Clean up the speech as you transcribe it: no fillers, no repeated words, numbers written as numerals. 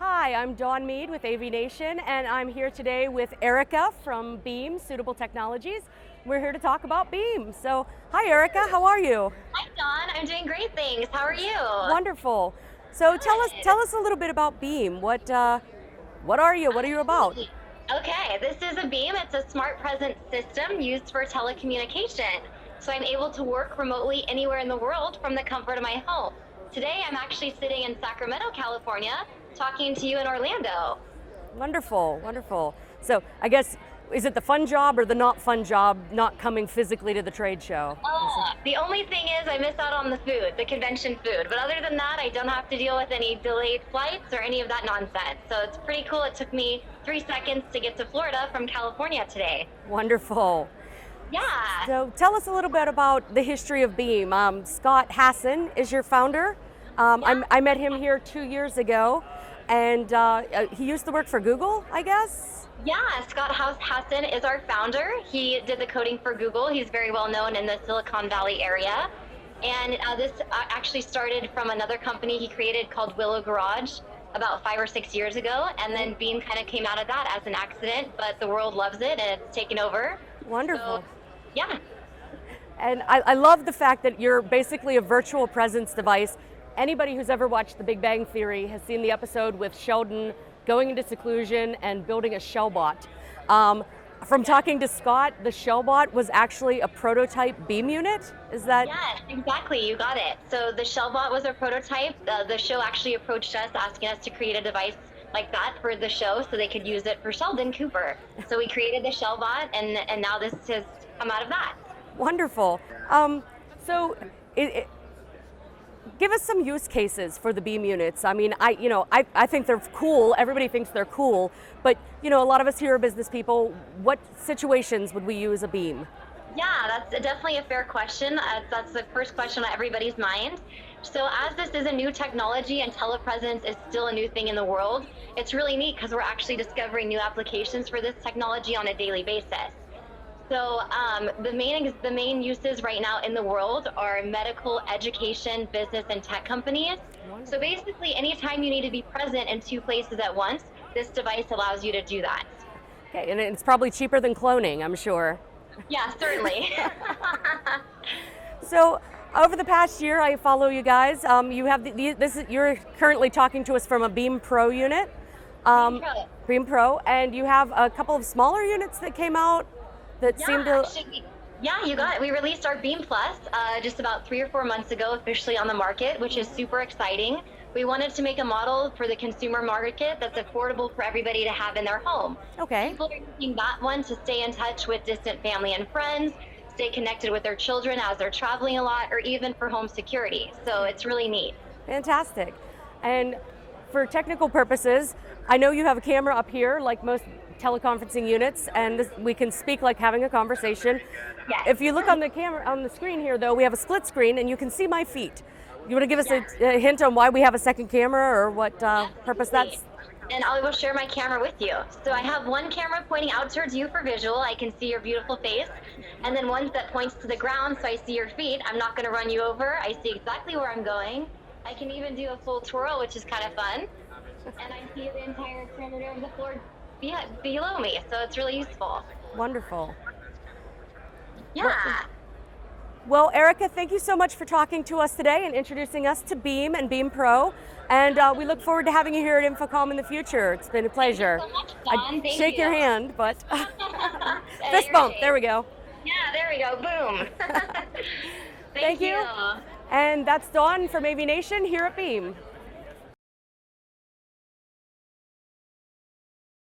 Hi, I'm Dawn Mead with AVNation, and I'm here today with Erica from Beam Suitable Technologies. We're here to talk about Beam. So, hi Erica, how are you? Hi, Dawn. I'm doing great, thanks. How are you? Wonderful. So Good. tell us a little bit about Beam. What are you? What are you about? Absolutely. Okay, this is a Beam. It's a smart presence system used for telecommunication. So I'm able to work remotely anywhere in the world from the comfort of my home. Today, I'm actually sitting in Sacramento, California, talking to you in Orlando. Wonderful, wonderful. So I guess, is it the fun job or the not fun job not coming physically to the trade show? The only thing is I miss out on the food, the convention food. But other than that, I don't have to deal with any delayed flights or any of that nonsense. So it's pretty cool. It took me 3 seconds to get to Florida from California today. Wonderful. Yeah. So tell us a little bit about the history of Beam. Scott Hassan is your founder. Yeah. I met him here 2 years ago, and he used to work for Google, I guess. Yeah, Scott Hassan is our founder. He did the coding for Google. He's very well known in the Silicon Valley area. And this actually started from another company he created called Willow Garage about 5 or 6 years ago. And then Beam kind of came out of that as an accident, but the world loves it and it's taken over. Wonderful. So, yeah. And I love the fact that you're basically a virtual presence device. Anybody who's ever watched The Big Bang Theory has seen the episode with Sheldon going into seclusion and building a shellbot. From talking to Scott, the shellbot was actually a prototype Beam unit. Is that? Yes, exactly. You got it. So the Shellbot was a prototype. The show actually approached us asking us to create a device like that for the show so they could use it for Sheldon Cooper. So we created the Shellbot, and now this has come out of that. Wonderful. So, give us some use cases for the Beam units. I mean, I think they're cool. Everybody thinks they're cool, but a lot of us here are business people. What situations would we use a Beam? Yeah, that's definitely a fair question. That's the first question on everybody's mind. So as this is a new technology and telepresence is still a new thing in the world, it's really neat because we're actually discovering new applications for this technology on a daily basis. So the main uses right now in the world are medical, education, business, and tech companies. So basically, anytime you need to be present in two places at once, this device allows you to do that. Okay, and it's probably cheaper than cloning, I'm sure. Yeah, certainly. So over the past year, I follow you guys. You have you're currently talking to us from a Beam Pro unit. Beam Pro, and you have a couple of smaller units that came out that seem to. Actually, yeah, you got it. We released our Beam Plus just about 3 or 4 months ago, officially on the market, which is super exciting. We wanted to make a model for the consumer market that's affordable for everybody to have in their home. Okay. People are using that one to stay in touch with distant family and friends, stay connected with their children as they're traveling a lot, or even for home security. So it's really neat. Fantastic. And for technical purposes, I know you have a camera up here, like most teleconferencing units, and we can speak like having a conversation. Yes. If you look on the camera, on the screen here, though, we have a split screen, and you can see my feet. You want to give us a hint on why we have a second camera, or what purpose that's? And I will share my camera with you. So I have one camera pointing out towards you for visual. I can see your beautiful face. And then one that points to the ground so I see your feet. I'm not going to run you over. I see exactly where I'm going. I can even do a full twirl, which is kind of fun. And I see the entire perimeter of the floor below me. So it's really useful. Wonderful. Yeah. Well, Erica, thank you so much for talking to us today and introducing us to Beam and Beam Pro. And we look forward to having you here at InfoComm in the future. It's been a pleasure. Thank you so much, Dawn. I'd shake your hand, but fist You're bump. safe. There we go. Yeah, there we go. Boom. Thank you. And that's Dawn from AVNation here at Beam.